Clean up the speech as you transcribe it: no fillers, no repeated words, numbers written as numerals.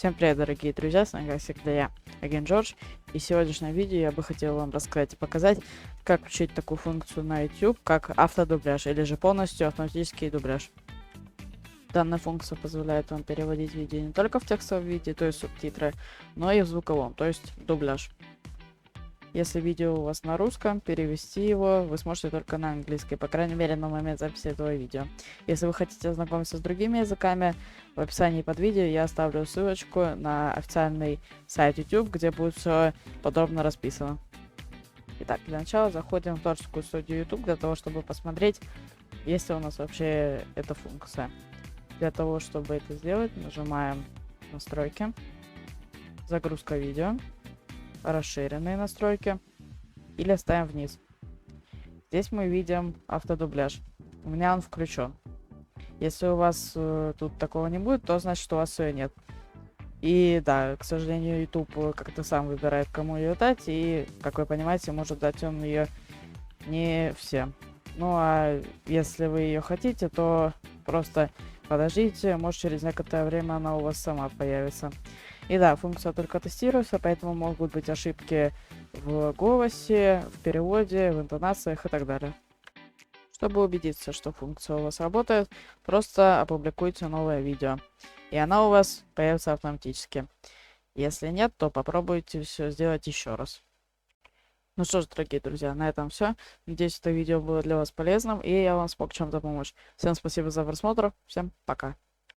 Всем привет, дорогие друзья, с вами, как всегда, я, агент Джордж. И в сегодняшнем видео я бы хотел вам рассказать и показать, как включить такую функцию на YouTube, как автодубляж, или же полностью автоматический дубляж. Данная функция позволяет вам переводить видео не только в текстовом виде, то есть субтитры, но и в звуковом, то есть дубляж. Если видео у вас на русском, перевести его вы сможете только на английский, по крайней мере на момент записи этого видео. Если вы хотите ознакомиться с другими языками, в описании под видео я оставлю ссылочку на официальный сайт YouTube, где будет все подробно расписано. Итак, для начала заходим в творческую студию YouTube для того, чтобы посмотреть, есть ли у нас вообще эта функция. Для того, чтобы это сделать, нажимаем настройки, загрузка видео, расширенные настройки и листаем вниз. Здесь мы видим автодубляж. У меня он включен. Если у вас тут такого не будет, то значит, что у вас ее нет. И да, к сожалению, YouTube как-то сам выбирает, кому ее дать, и, как вы понимаете, может дать он ее не всем. Ну а если вы ее хотите, то просто подождите, может через некоторое время она у вас сама появится. И да, функция только тестируется, поэтому могут быть ошибки в голосе, в переводе, в интонациях и так далее. Чтобы убедиться, что функция у вас работает, просто опубликуйте новое видео, и она у вас появится автоматически. Если нет, то попробуйте все сделать еще раз. Ну что ж, дорогие друзья, на этом все. Надеюсь, это видео было для вас полезным, и я вам смог чем-то помочь. Всем спасибо за просмотр, всем пока.